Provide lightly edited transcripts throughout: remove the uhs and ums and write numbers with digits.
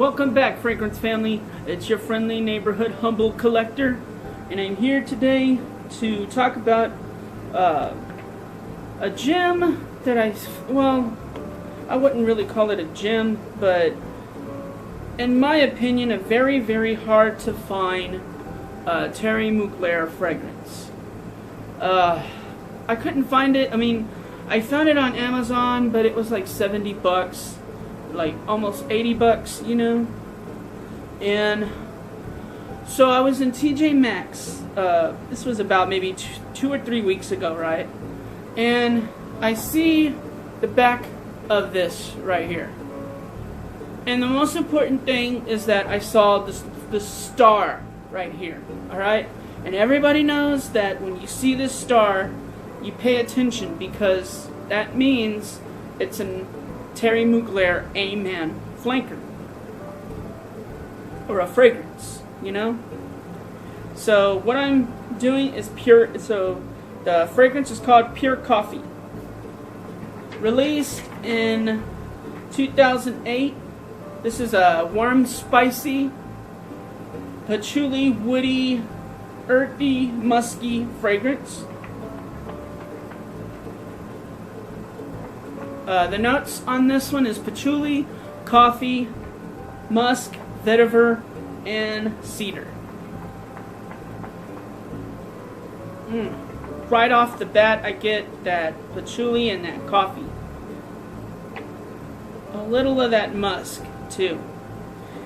Welcome back, Fragrance family. It's your friendly neighborhood humble collector, and I'm here today to talk about a gem that I wouldn't really call it a gem, but in my opinion, a very, very hard to find Thierry Mugler fragrance. I couldn't find it. I mean, I found it on Amazon, but it was like $70, like almost $80, you know. And so I was in TJ Maxx. This was about maybe 2 or 3 weeks ago, right? And I see the back of this right here. And the most important thing is that I saw the star right here, all right? And everybody knows that when you see this star, you pay attention because that means it's a Thierry Mugler A-Man flanker. Or a fragrance, you know? So what I'm doing is the fragrance is called Pure Coffee. Released in 2008. This is a warm, spicy, patchouli, woody, earthy, musky fragrance. The notes on this one is patchouli, coffee, musk, vetiver, and cedar. Right off the bat, I get that patchouli and that coffee. A little of that musk, too.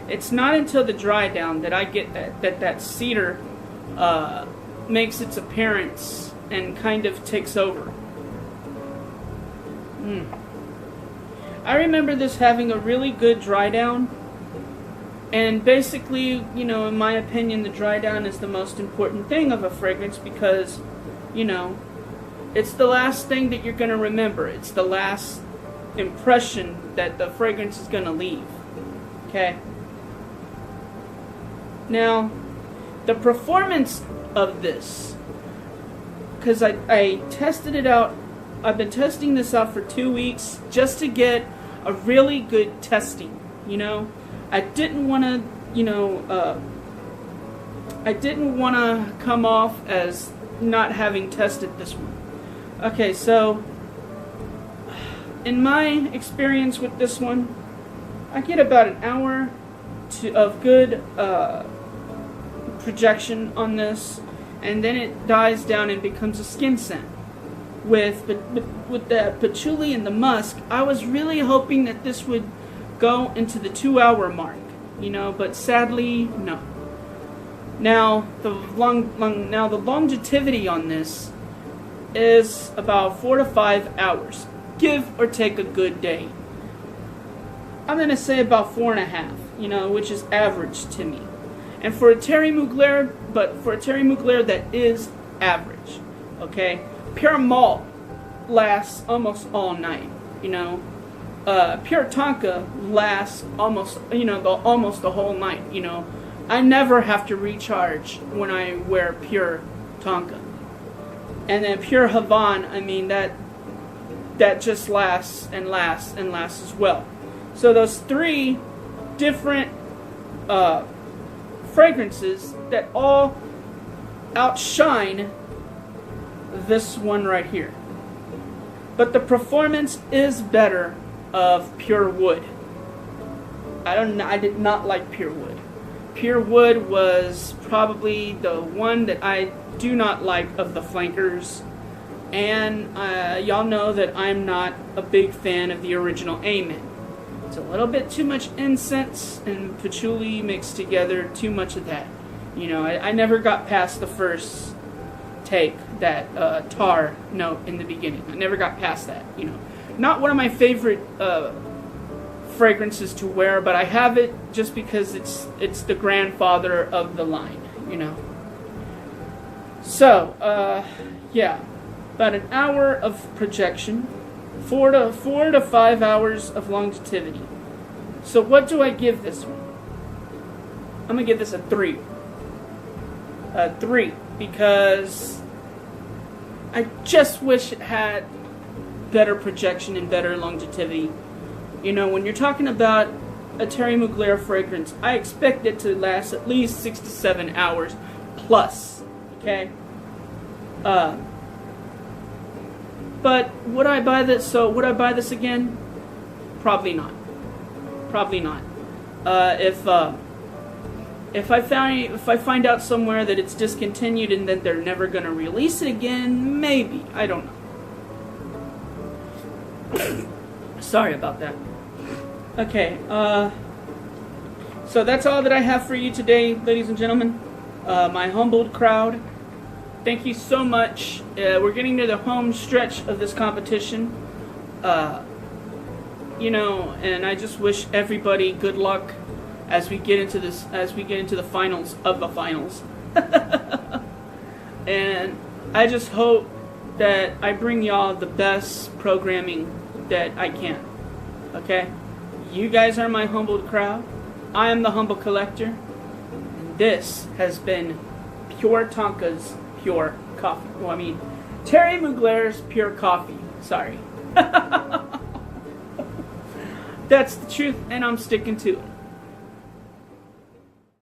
It's not until the dry down that I get that cedar makes its appearance and kind of takes over. I remember this having a really good dry down, and basically, you know, in my opinion, the dry down is the most important thing of a fragrance because, you know, it's the last thing that you're going to remember. It's the last impression that the fragrance is going to leave. Okay? Now, the performance of this, because I tested it out. I've been testing this out for 2 weeks just to get a really good testing, you know. I didn't want to, you know, I didn't want to come off as not having tested this one. Okay, so in my experience with this one, I get about an hour of good projection on this, and then it dies down and becomes a skin scent. With the patchouli and the musk, I was really hoping that this would go into the 2-hour mark, you know, but sadly, no. Now the longevity on this is about 4 to 5 hours, give or take a good day. I'm gonna say about 4.5, you know, which is average to me. And for a Thierry Mugler, that is average, okay? Pure Malt lasts almost all night, you know. Pure Tonka lasts almost the whole night, you know. I never have to recharge when I wear Pure Tonka. And then Pure Havana, I mean, that just lasts and lasts and lasts as well. So those 3 different fragrances that all outshine this one right here. But the performance is better of Pure Wood. I did not like Pure Wood. Pure Wood was probably the one that I do not like of the flankers. And y'all know that I'm not a big fan of the original A-Man. It's a little bit too much incense and patchouli mixed together, too much of that. You know, I never got past the first take, that tar note in the beginning. I never got past that, you know. Not one of my favorite fragrances to wear, but I have it just because it's the grandfather of the line, you know. So, yeah, about an hour of projection, 4 to 5 hours of longevity. So what do I give this one? I'm gonna give this a 3. A 3 because I just wish it had better projection and better longevity. You know, when you're talking about a Terry Mugler fragrance, I expect it to last at least 6 to 7 hours plus. Okay? But would I buy this? So would I buy this again? Probably not. Probably not. If I find out somewhere that it's discontinued and that they're never gonna release it again, maybe. I don't know. Sorry about that. Okay, so that's all that I have for you today, ladies and gentlemen. My humbled crowd. Thank you so much. We're getting to the home stretch of this competition. You know, and I just wish everybody good luck as we get into this, as we get into the finals of the finals. And I just hope that I bring y'all the best programming that I can. Okay? You guys are my humbled crowd. I am the humble collector. And this has been Pure Tonka's Pure Coffee. Well, I mean, Terry Mugler's Pure Coffee. Sorry. That's the truth, and I'm sticking to it.